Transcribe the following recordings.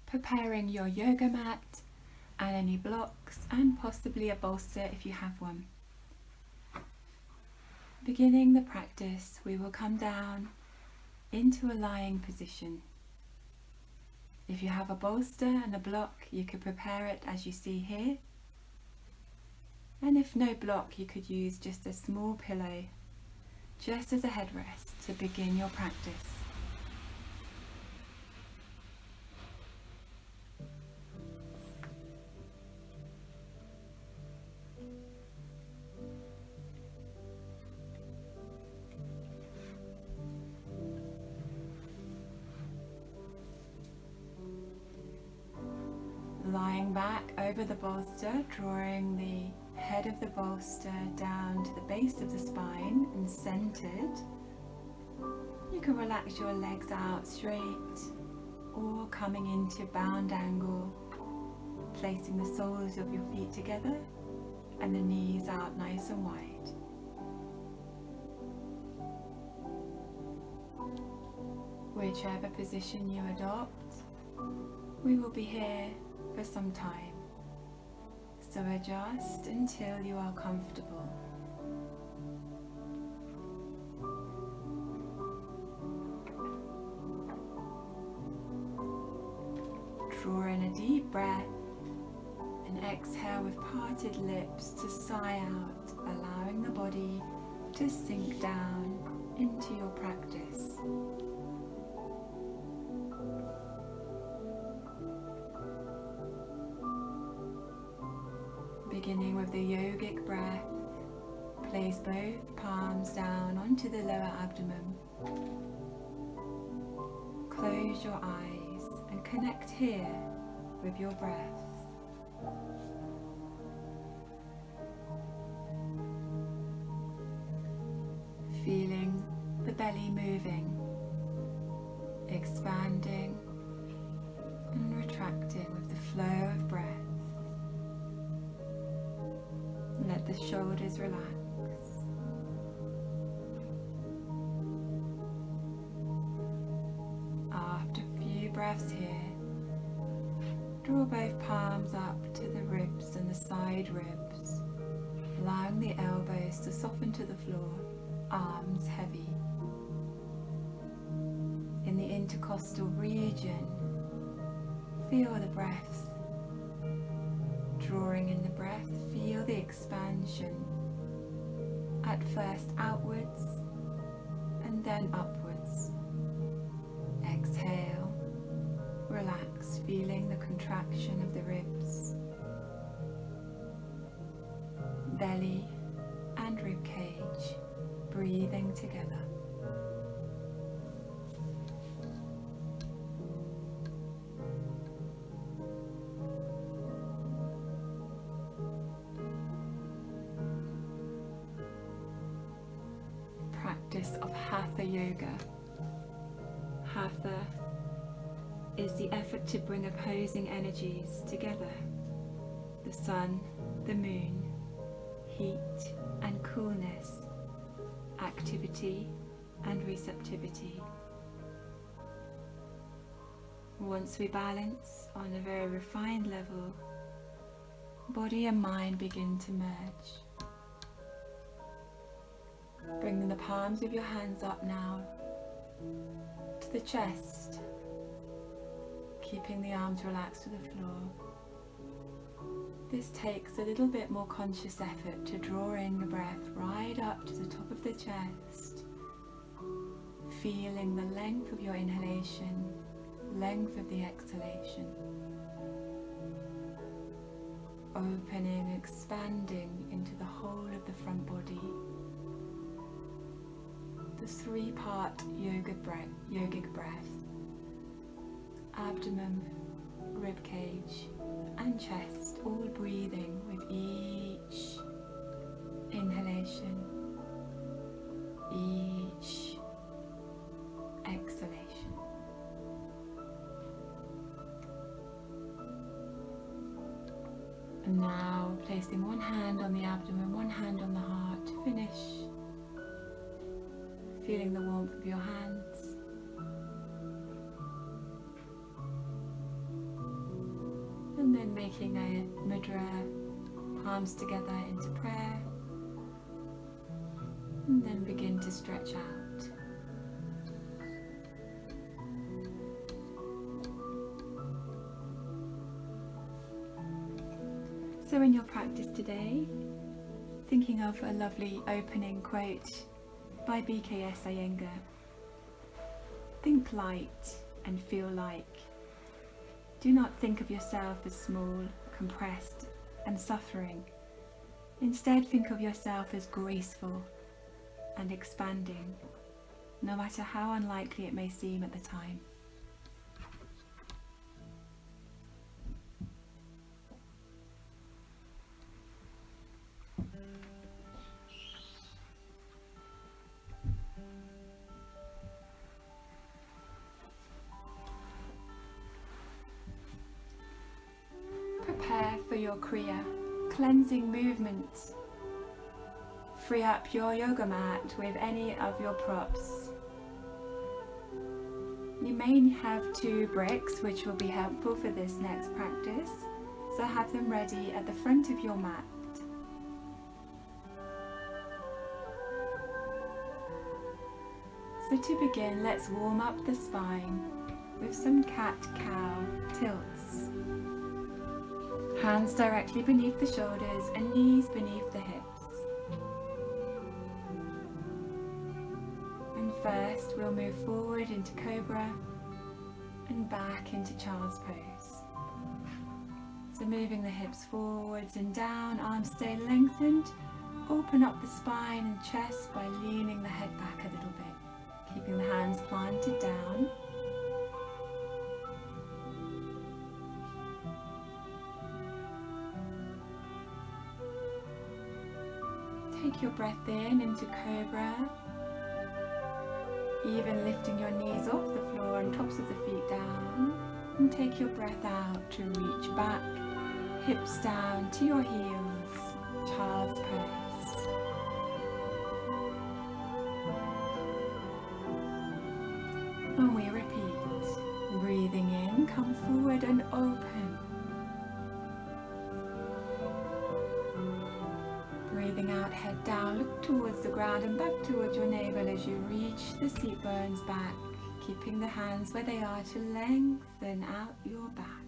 preparing your yoga mat and any blocks and possibly a bolster if you have one. Beginning the practice, we will come down into a lying position. If you have a bolster and a block, you could prepare it as you see here. And if no block, you could use just a small pillow, just as a headrest to begin your practice. Lying back over the bolster, drawing the head of the bolster down to the base of the spine and centered. You can relax your legs out straight or coming into bound angle, placing the soles of your feet together and the knees out nice and wide. Whichever position you adopt, we will be here for some time, so adjust until you are comfortable. Draw in a deep breath and exhale with parted lips to sigh out, allowing the body to sink down into your practice. Beginning with the yogic breath, place both palms down onto the lower abdomen. Close your eyes and connect here with your breath. Feeling the belly moving, expanding and retracting with the flow of breath. Let the shoulders relax. After a few breaths here, draw both palms up to the ribs and the side ribs, allowing the elbows to soften to the floor, arms heavy. In the intercostal region, feel the breath. Drawing in the breath, feel the expansion, at first outwards and then upwards. Exhale, relax, feeling the contraction of the ribs, belly and rib cage, breathing together. Of Hatha Yoga. Hatha is the effort to bring opposing energies together. The sun, the moon, heat and coolness, activity and receptivity. Once we balance on a very refined level, body and mind begin to merge. Bringing the palms of your hands up now to the chest, keeping the arms relaxed to the floor. This takes a little bit more conscious effort to draw in the breath right up to the top of the chest, feeling the length of your inhalation, length of the exhalation. Opening, expanding into the whole of the front body. The three-part yogic breath, abdomen, rib cage and chest, all breathing with each inhalation, each exhalation. And now placing one hand on the abdomen, one hand on the heart to finish. Feeling the warmth of your hands. then making a mudra, palms together into prayer, and then begin to stretch out. So in your practice today, thinking of a lovely opening quote by B.K.S. Iyengar. Think light and feel like. Do not think of yourself as small, compressed and suffering. Instead, think of yourself as graceful and expanding, no matter how unlikely it may seem at the time. Prepare for your Kriya, cleansing movement. Free up your yoga mat with any of your props. You may have 2 bricks, which will be helpful for this next practice, so have them ready at the front of your mat. So to begin, let's warm up the spine with some cat-cow tilts. Hands directly beneath the shoulders and knees beneath the hips. And first we'll move forward into Cobra and back into Child's Pose. So moving the hips forwards and down, arms stay lengthened. Open up the spine and chest by leaning the head back a little bit, keeping the hands planted down. Take your breath in into Cobra, even lifting your knees off the floor and tops of the feet down. And take your breath out to reach back, hips down to your heels, Child's Pose. And we repeat, breathing in, come forward and open. Breathing out, head down, look towards the ground and back towards your navel as you reach the seat bones back, keeping the hands where they are to lengthen out your back.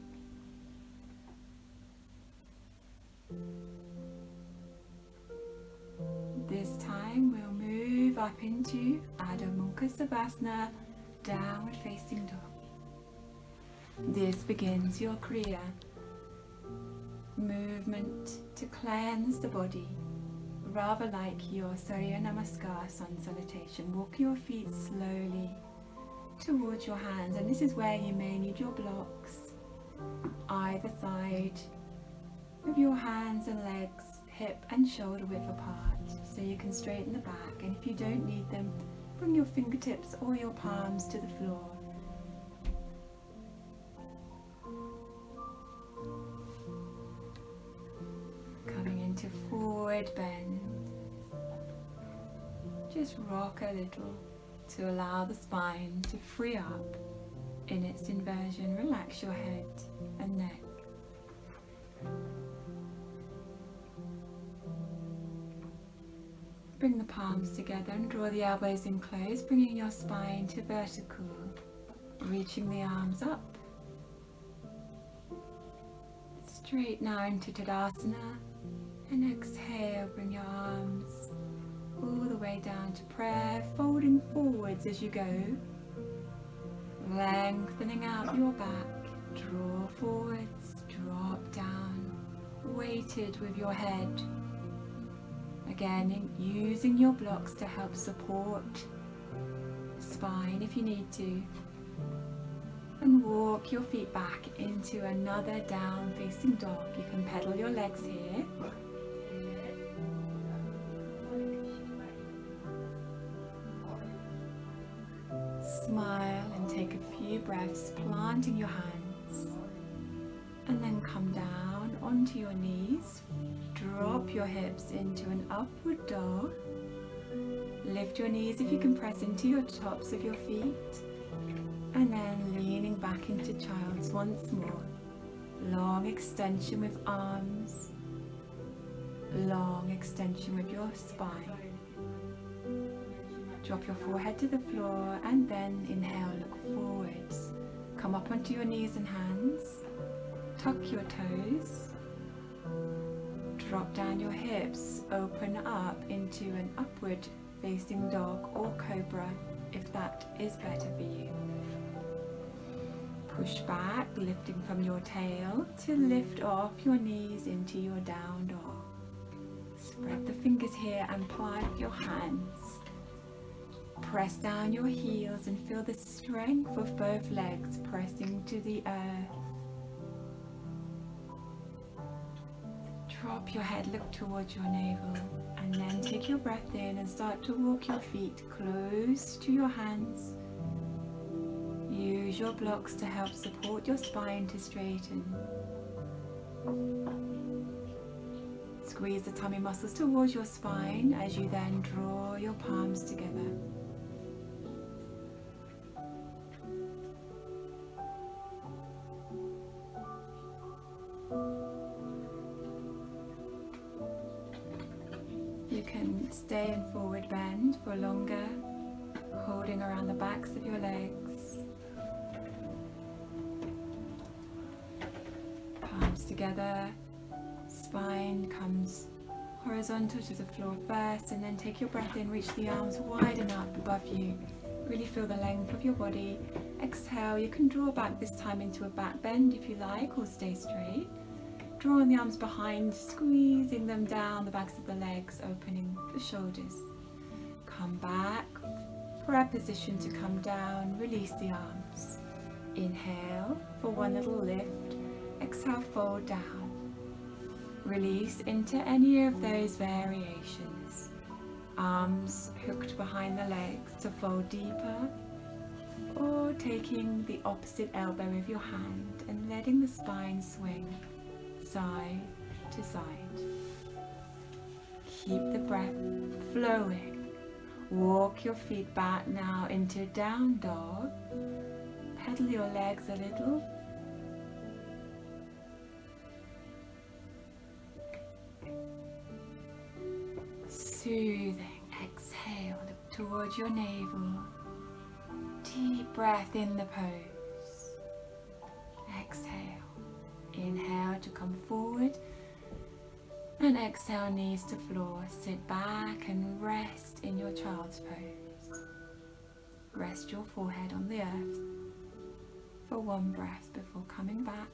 This time we'll move up into Adho Mukha Savasana, downward facing dog. This begins your Kriya, movement to cleanse the body, rather like your Surya Namaskar sun salutation. Walk your feet slowly towards your hands, and this is where you may need your blocks either side of your hands and legs, hip and shoulder width apart, so you can straighten the back. And if you don't need them, bring your fingertips or your palms to the floor. Coming into forward bend. Just rock a little to allow the spine to free up in its inversion. Relax your head and neck. Bring the palms together and draw the elbows in close, bringing your spine to vertical, reaching the arms up. Straight now into Tadasana, and exhale, bring your arms all the way down to prayer, folding forwards as you go, lengthening out your back, draw forwards, drop down, weighted with your head. Again, using your blocks to help support the spine if you need to. And walk your feet back into another down facing dog. You can pedal your legs here. Smile and take a few breaths, planting your hands. And then come down onto your knees. Drop your hips into an upward dog. Lift your knees if you can, press into your tops of your feet. And then leaning back into child's once more. Long extension with arms, long extension with your spine. Drop your forehead to the floor and then inhale, look forwards. Come up onto your knees and hands, tuck your toes, drop down your hips, open up into an upward facing dog or cobra if that is better for you. Push back, lifting from your tail to lift off your knees into your down dog. Spread the fingers here and plant your hands. Press down your heels and feel the strength of both legs pressing to the earth. Drop your head, look towards your navel, and then take your breath in and start to walk your feet close to your hands. Use your blocks to help support your spine to straighten. Squeeze the tummy muscles towards your spine as you then draw your palms together. You can stay in forward bend for longer, holding around the backs of your legs. Palms together, spine comes horizontal to the floor first, and then take your breath in, reach the arms wide enough above you. Really feel the length of your body. Exhale, you can draw back this time into a back bend if you like, or stay straight. Drawing the arms behind, squeezing them down the backs of the legs, opening the shoulders. Come back, prep position to come down, release the arms. Inhale for one little lift, exhale, fold down. Release into any of those variations. Arms hooked behind the legs to fold deeper, or taking the opposite elbow of your hand and letting the spine swing side to side. Keep the breath flowing. Walk your feet back now into down dog. Pedal your legs a little. Soothing. Exhale, look towards your navel. Deep breath in the pose. Exhale. Inhale to come forward, and exhale, knees to floor. Sit back and rest in your child's pose. Rest your forehead on the earth for one breath before coming back.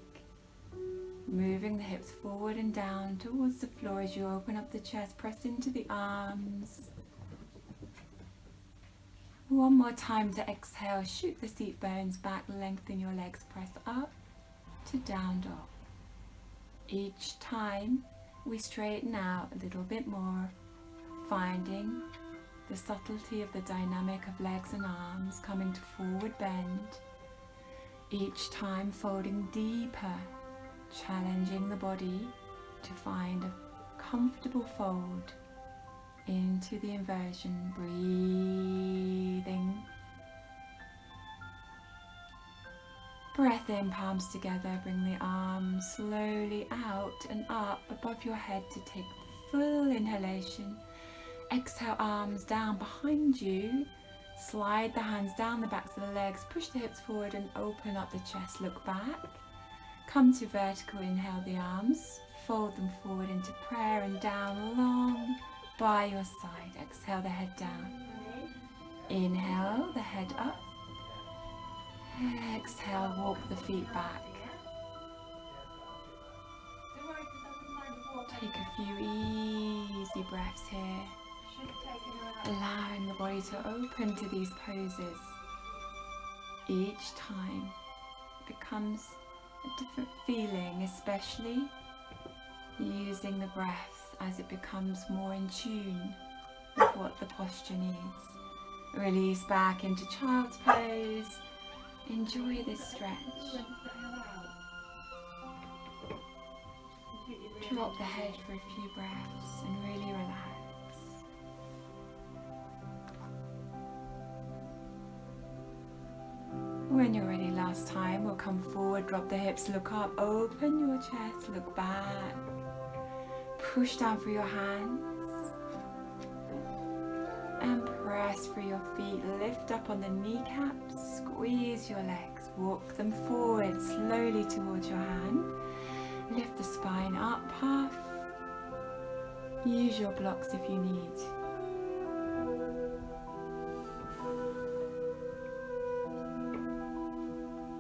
Moving the hips forward and down towards the floor as you open up the chest, press into the arms. One more time to exhale, shoot the seat bones back, lengthen your legs, press up to down dog. Each time we straighten out a little bit more, finding the subtlety of the dynamic of legs and arms, coming to forward bend. Each time folding deeper, challenging the body to find a comfortable fold into the inversion. Breathing. Breath in, palms together, bring the arms slowly out and up above your head to take the full inhalation. Exhale, arms down behind you. Slide the hands down the backs of the legs, push the hips forward and open up the chest. Look back. Come to vertical, inhale the arms, fold them forward into prayer and down long by your side. Exhale the head down. Inhale the head up. Exhale, walk the feet back. Take a few easy breaths here, allowing the body to open to these poses. Each time it becomes a different feeling, especially using the breath as it becomes more in tune with what the posture needs. Release back into child's pose. Enjoy this stretch. Drop the head for a few breaths and really relax. When you're ready, last time. We'll come forward, drop the hips, look up, open your chest, look back. Push down through your hands. And press through your feet. Lift up on the kneecaps, squeeze your legs. Walk them forward slowly towards your hand. Lift the spine up, puff. Use your blocks if you need.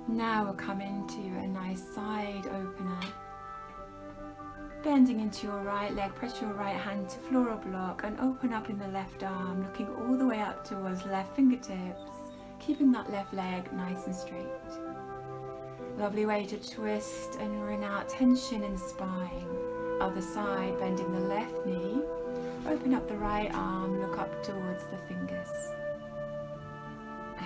Now we'll come into a nice side opener. Bending into your right leg, press your right hand to floor or block and open up in the left arm, looking all the way up towards left fingertips, keeping that left leg nice and straight. Lovely way to twist and wring out tension in the spine. Other side, bending the left knee, open up the right arm, look up towards the fingers.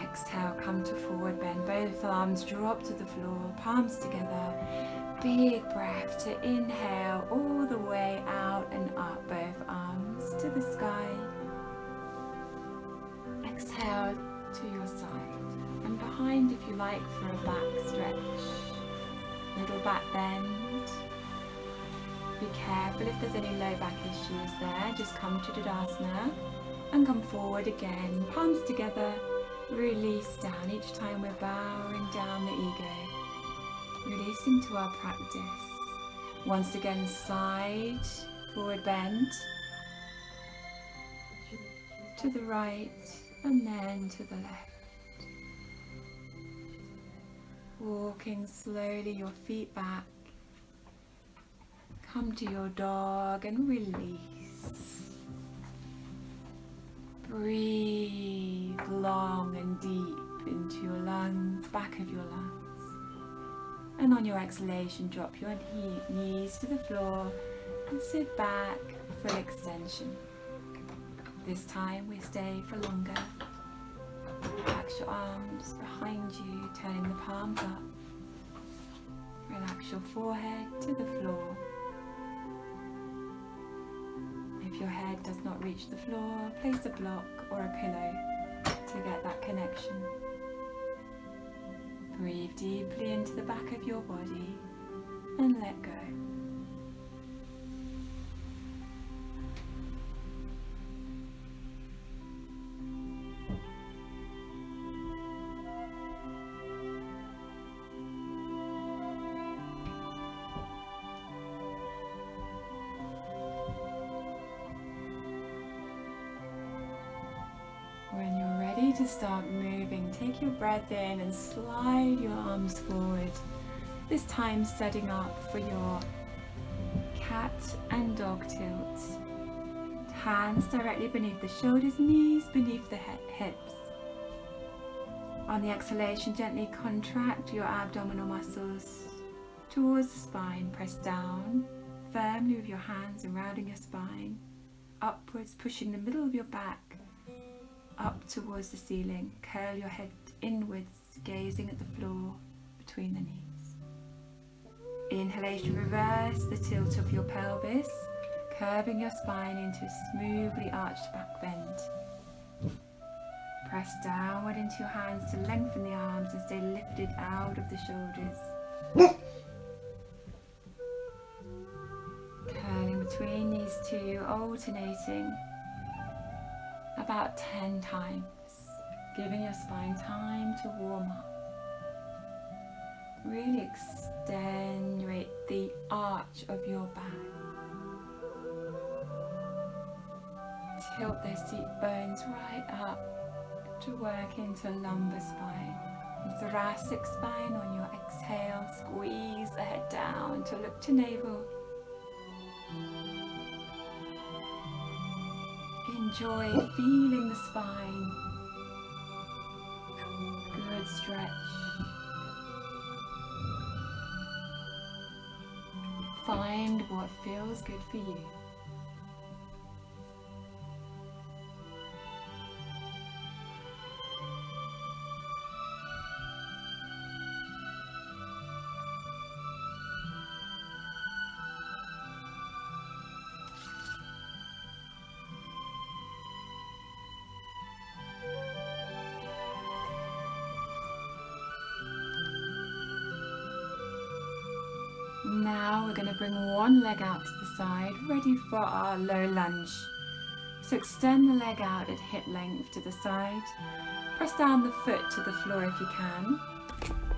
Exhale, come to forward bend, both arms drop to the floor, palms together. Big breath to inhale all the way out and up, both arms to the sky. Exhale to your side and behind if you like for a back stretch. Little back bend. Be careful if there's any low back issues there. Just come to Tadasana and come forward again. Palms together, release down. Each time we're bowing down the ego. Releasing to our practice. Once again, side, forward bend. To the right and then to the left. Walking slowly, your feet back. Come to your dog and release. Breathe long and deep into your lungs, back of your lungs. And on your exhalation, drop your knees to the floor and sit back, full extension. This time we stay for longer. Relax your arms behind you, turning the palms up. Relax your forehead to the floor. If your head does not reach the floor, place a block or a pillow to get that connection. Breathe deeply into the back of your body and let go. When you're ready to start moving, take your breath in and slide your arms forward. This time setting up for your cat and dog tilt. Hands directly beneath the shoulders, knees beneath the hips. On the exhalation, gently contract your abdominal muscles towards the spine. Press down firmly with your hands around your spine. Upwards, pushing the middle of your back up towards the ceiling. Curl your head inwards, gazing at the floor between the knees. Inhalation, reverse the tilt of your pelvis, curving your spine into a smoothly arched back bend. Press downward into your hands to lengthen the arms and stay lifted out of the shoulders. Curling between these two, alternating about 10 times, giving your spine time to warm up. Really extenuate the arch of your back. Tilt those seat bones right up to work into lumbar spine. And thoracic spine on your exhale, squeeze the head down to look to navel. Enjoy feeling the spine. Good stretch. Find what feels good for you. Now we're going to bring one leg out to the side, ready for our low lunge. So extend the leg out at hip length to the side. Press down the foot to the floor if you can.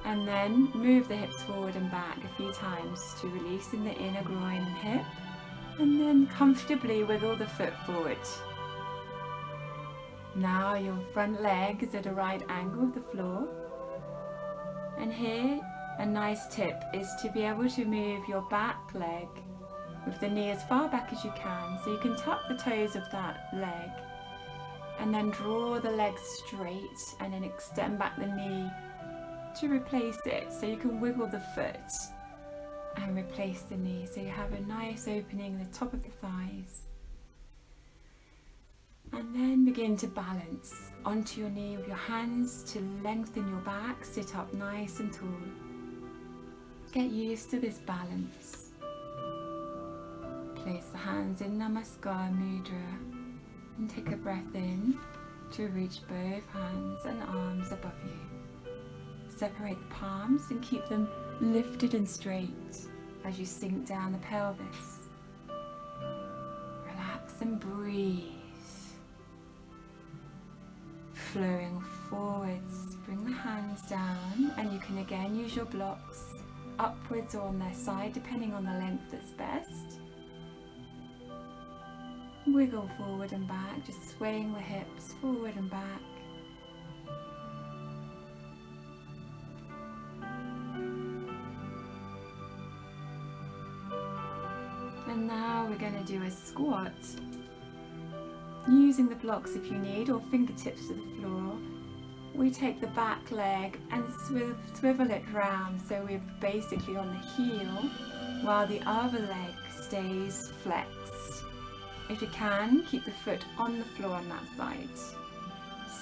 And then move the hips forward and back a few times to release in the inner groin and hip. And then comfortably wiggle the foot forward. Now your front leg is at a right angle with the floor. And here, a nice tip is to be able to move your back leg with the knee as far back as you can. So you can tuck the toes of that leg. And then draw the leg straight and then extend back the knee to replace it. So you can wiggle the foot and replace the knee. So you have a nice opening in the top of the thighs. And then begin to balance onto your knee with your hands to lengthen your back. Sit up nice and tall. Get used to this balance. Place the hands in Namaskar Mudra and take a breath in to reach both hands and arms above you. Separate the palms and keep them lifted and straight as you sink down the pelvis. Relax and breathe. Flowing forwards, bring the hands down, and you can again use your blocks upwards or on their side depending on the length that's best. Wiggle forward and back, just swaying the hips forward and back. And now we're going to do a squat. Using the blocks if you need, or fingertips to the floor. We take the back leg and swivel it round, so we're basically on the heel while the other leg stays flexed. If you can, keep the foot on the floor on that side.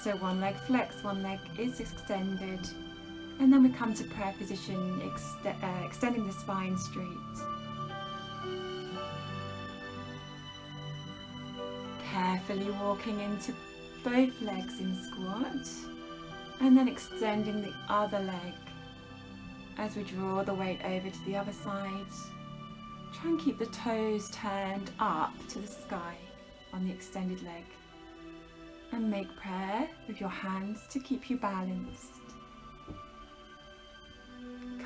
So one leg flexed, one leg is extended, and then we come to prayer position, extending the spine straight. Carefully walking into both legs in squat, and then extending the other leg as we draw the weight over to the other side. Try and keep the toes turned up to the sky on the extended leg, and make prayer with your hands to keep you balanced.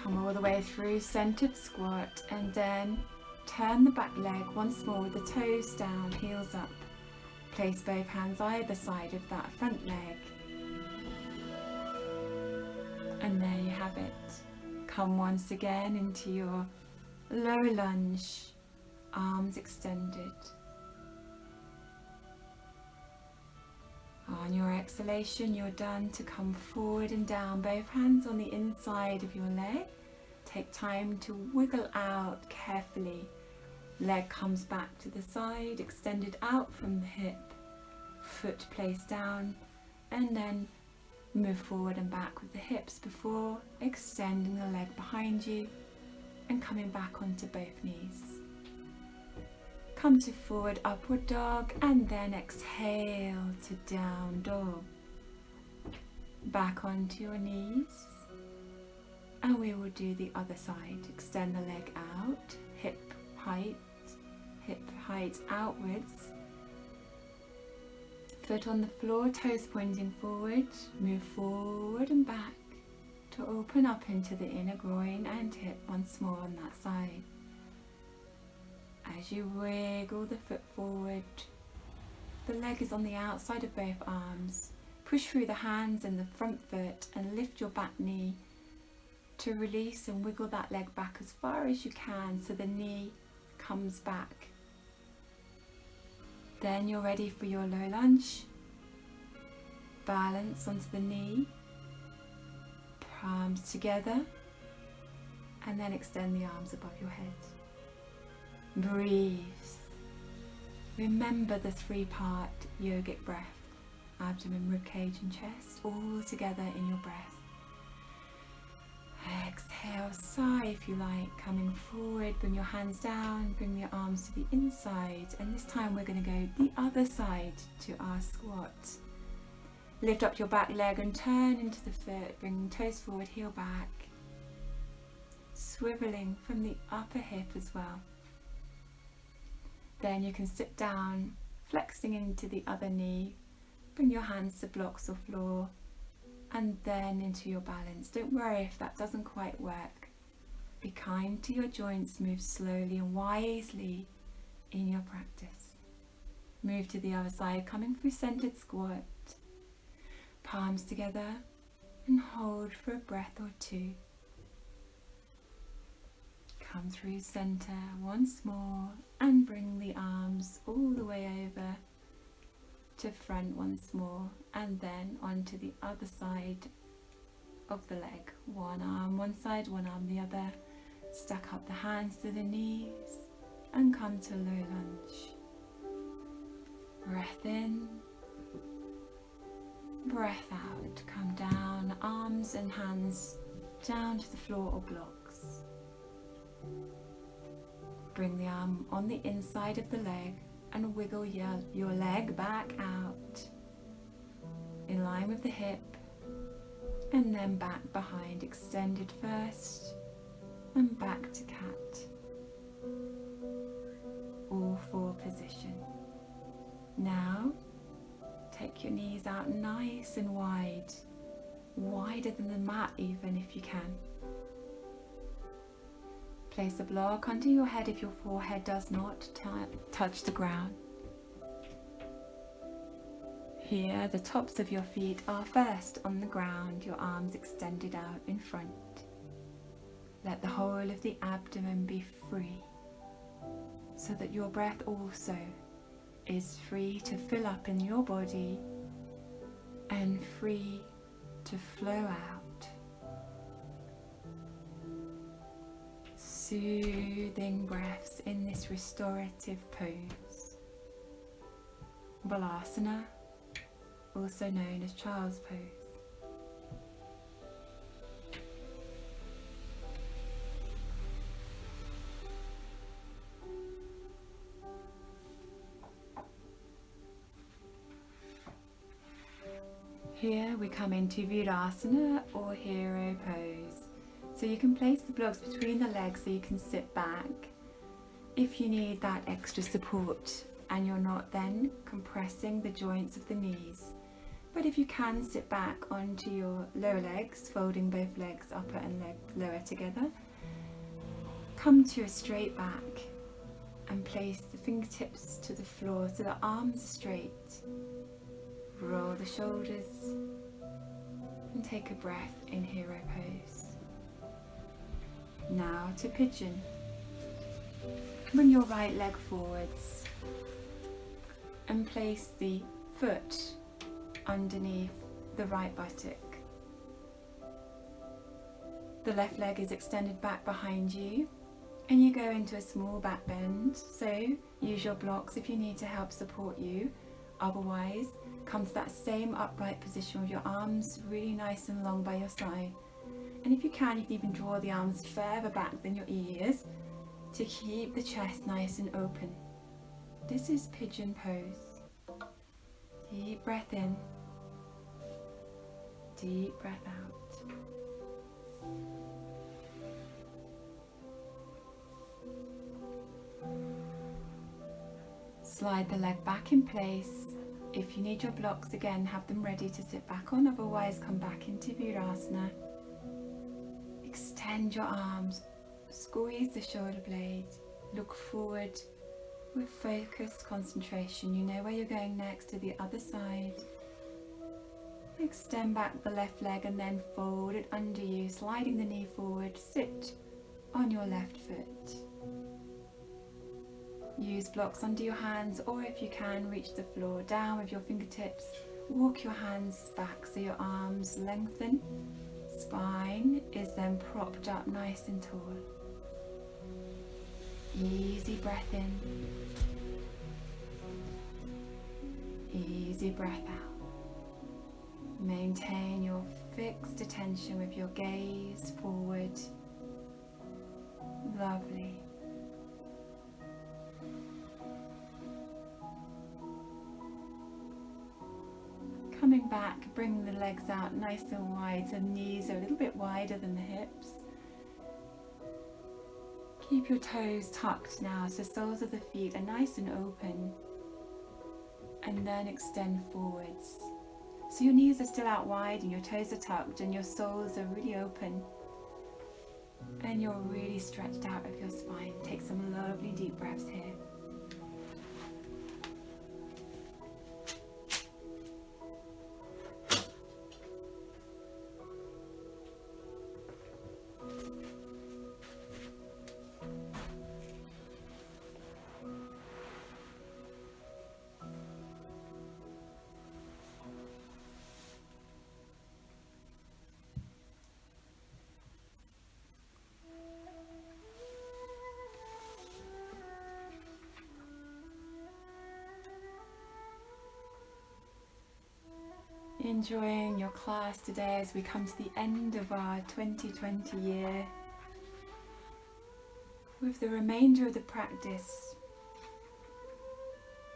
Come all the way through centered squat, and then turn the back leg once more with the toes down, heels up. Place both hands either side of that front leg. And there you have it. Come once again into your low lunge, arms extended. On your exhalation, you're done to come forward and down, both hands on the inside of your leg. Take time to wiggle out carefully. Leg comes back to the side, extended out from the hip, foot placed down, and then move forward and back with the hips before extending the leg behind you and coming back onto both knees. Come to forward upward dog, and then exhale to down dog. Back onto your knees, and we will do the other side. Extend the leg out, hip height outwards, foot on the floor, toes pointing forward, move forward and back to open up into the inner groin and hip once more on that side. As you wiggle the foot forward, the leg is on the outside of both arms. Push through the hands and the front foot and lift your back knee to release and wiggle that leg back as far as you can so the knee comes back. Then you're ready for your low lunge. Balance onto the knee, palms together, and then extend the arms above your head. Breathe. Remember the three-part yogic breath, abdomen, ribcage and chest, all together in your breath. Exhale, sigh if you like, coming forward, bring your hands down, bring your arms to the inside, and this time we're going to go the other side to our squat. Lift up your back leg and turn into the foot, bring toes forward, heel back. swiveling from the upper hip as well. Then you can sit down, flexing into the other knee, bring your hands to blocks or floor, and then into your balance. Don't worry if that doesn't quite work. Be kind to your joints, move slowly and wisely in your practice. Move to the other side, coming through centered squat, palms together, and hold for a breath or two. Come through center once more and bring the arms all the way over to front once more, and then onto the other side of the leg. One arm one side, one arm the other. Stack up the hands to the knees and come to low lunge. Breath in, breath out. Come down, arms and hands down to the floor or blocks. Bring the arm on the inside of the leg and wiggle your leg back out in line with the hip, and then back behind, extended first and back to cat. All four position. Now take your knees out nice and wide, wider than the mat even if you can. Place a block under your head if your forehead does not touch the ground. Here, the tops of your feet are first on the ground, your arms extended out in front. Let the whole of the abdomen be free, so that your breath also is free to fill up in your body and free to flow out. Soothing breaths in this restorative pose. Balasana, also known as child's pose. Here we come into Virasana or hero pose. So you can place the blocks between the legs so you can sit back if you need that extra support and you're not then compressing the joints of the knees. But if you can, sit back onto your lower legs, folding both legs upper and lower together. Come to a straight back and place the fingertips to the floor so the arms are straight. Roll the shoulders and take a breath in hero pose. Now to pigeon. Bring your right leg forwards and place the foot underneath the right buttock. The left leg is extended back behind you and you go into a small back bend. So use your blocks if you need to help support you. Otherwise, come to that same upright position with your arms really nice and long by your side. And if you can even draw the arms further back than your ears to keep the chest nice and open. This is pigeon pose. Deep breath in, deep breath out. Slide the leg back in place. If you need your blocks again, have them ready to sit back on, otherwise come back into Virasana. Extend your arms, squeeze the shoulder blade, look forward with focused concentration. You know where you're going next, to the other side. Extend back the left leg and then fold it under you, sliding the knee forward. Sit on your left foot. Use blocks under your hands, or if you can, reach the floor down with your fingertips. Walk your hands back so your arms lengthen. Spine is then propped up nice and tall. Easy breath in. Easy breath out. Maintain your fixed attention with your gaze forward. Lovely. Coming back, bring the legs out nice and wide so the knees are a little bit wider than the hips. Keep your toes tucked now, so soles of the feet are nice and open, and then extend forwards. So your knees are still out wide and your toes are tucked and your soles are really open, and you're really stretched out of your spine. Take some lovely deep breaths here. Enjoying your class today as we come to the end of our 2020 year. With the remainder of the practice,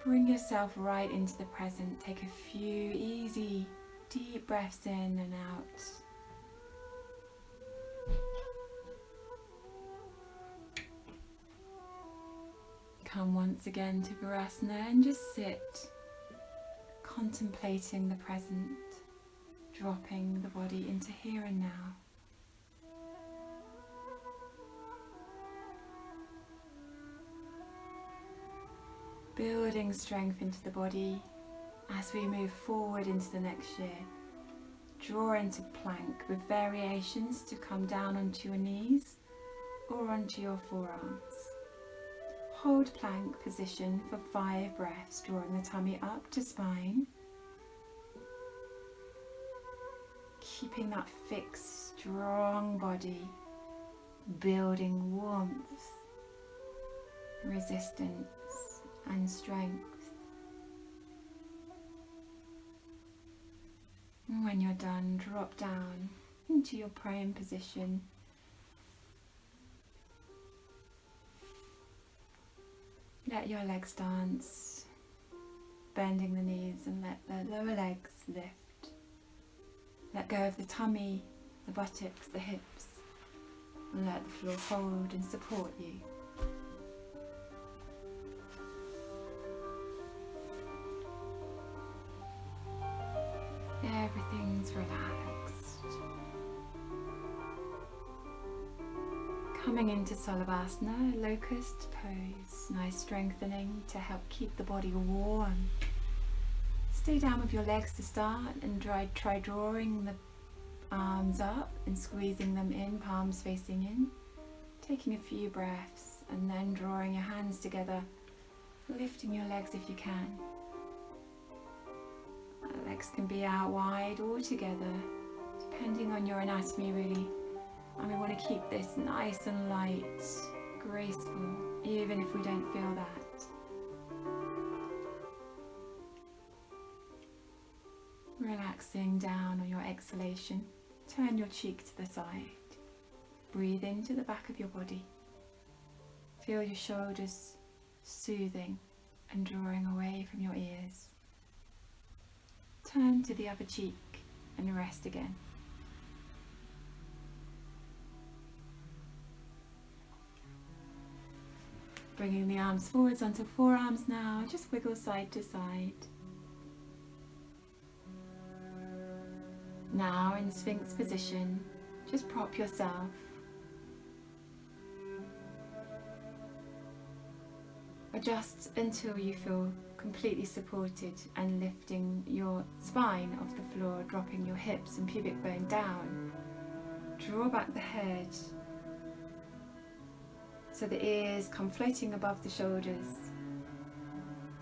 bring yourself right into the present. Take a few easy, deep breaths in and out. Come once again to Virasana and just sit, contemplating the present, dropping the body into here and now. Building strength into the body as we move forward into the next year. Draw into plank with variations to come down onto your knees or onto your forearms. Hold plank position for 5 breaths, drawing the tummy up to spine. Keeping that fixed, strong body, building warmth, resistance and strength. And when you're done, drop down into your prone position. Let your legs dance, bending the knees, and let the lower legs lift. Let go of the tummy, the buttocks, the hips, and let the floor hold and support you. Everything's relaxed. Coming into Salabhasana, locust pose, nice strengthening to help keep the body warm. Stay down with your legs to start and try drawing the arms up and squeezing them in, palms facing in. Taking a few breaths and then drawing your hands together, lifting your legs if you can. Legs can be out wide or together, depending on your anatomy really. And we want to keep this nice and light, graceful, even if we don't feel that. Relaxing down on your exhalation, turn your cheek to the side. Breathe into the back of your body. Feel your shoulders soothing and drawing away from your ears. Turn to the other cheek and rest again. Bringing the arms forwards onto forearms now, just wiggle side to side. Now in Sphinx position, just prop yourself. Adjust until you feel completely supported and lifting your spine off the floor, dropping your hips and pubic bone down. Draw back the head so the ears come floating above the shoulders.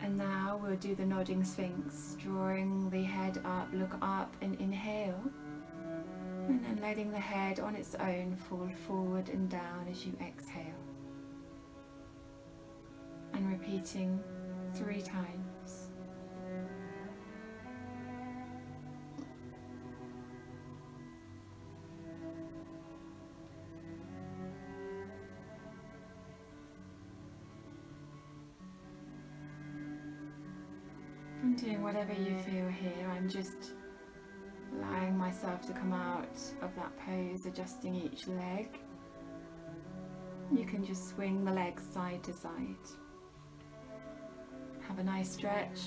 And now we'll do the nodding Sphinx, drawing the head up, look up and inhale, and then letting the head on its own fall forward and down as you exhale. And repeating 3 times. I'm doing whatever you feel here. I'm just allowing myself to come out of that pose, adjusting each leg. You can just swing the legs side to side. Have a nice stretch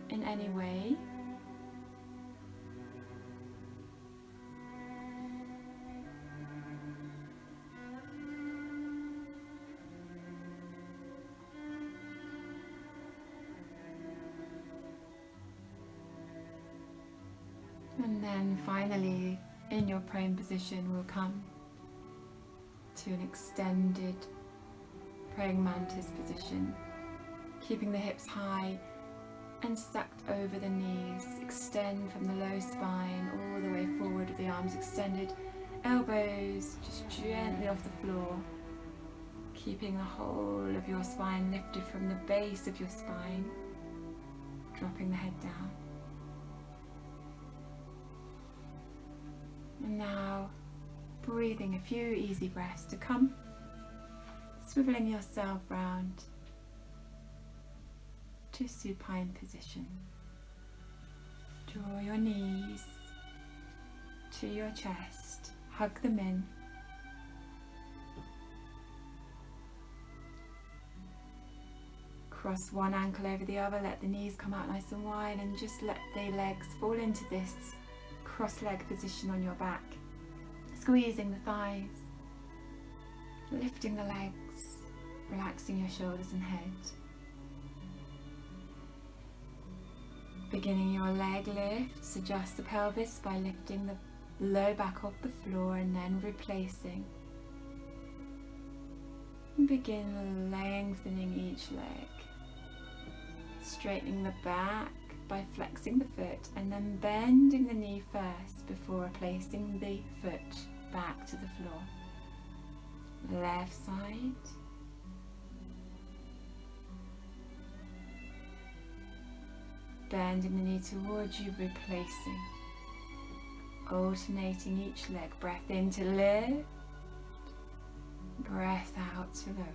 in any way. And then finally, in your prone position, we'll come to an extended praying mantis position, keeping the hips high and stacked over the knees. Extend from the low spine all the way forward with the arms extended, elbows just gently off the floor, keeping the whole of your spine lifted from the base of your spine, dropping the head down. And now, breathing a few easy breaths to come, swiveling yourself round to supine position. Draw your knees to your chest, hug them in. Cross one ankle over the other, let the knees come out nice and wide, and just let the legs fall into this cross-leg position on your back, squeezing the thighs, lifting the legs, relaxing your shoulders and head. Beginning your leg lifts, adjust the pelvis by lifting the low back off the floor and then replacing. And begin lengthening each leg, straightening the back by flexing the foot and then bending the knee first before replacing the foot back to the floor. Left side. Bending the knee towards you, replacing. Alternating each leg. Breath in to lift. Breath out to lower.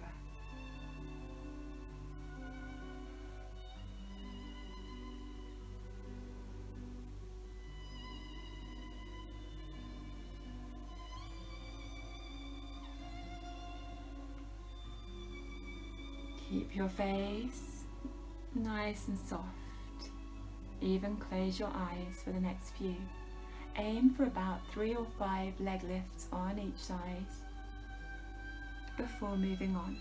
Keep your face nice and soft. Even close your eyes for the next few. Aim for about 3 or 5 leg lifts on each side before moving on.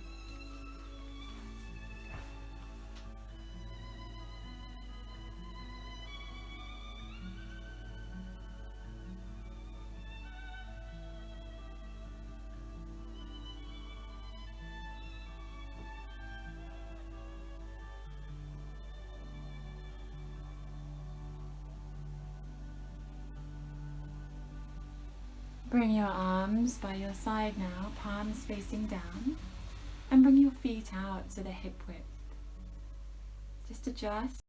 Bring your arms by your side now, palms facing down, and bring your feet out to the hip width. Just adjust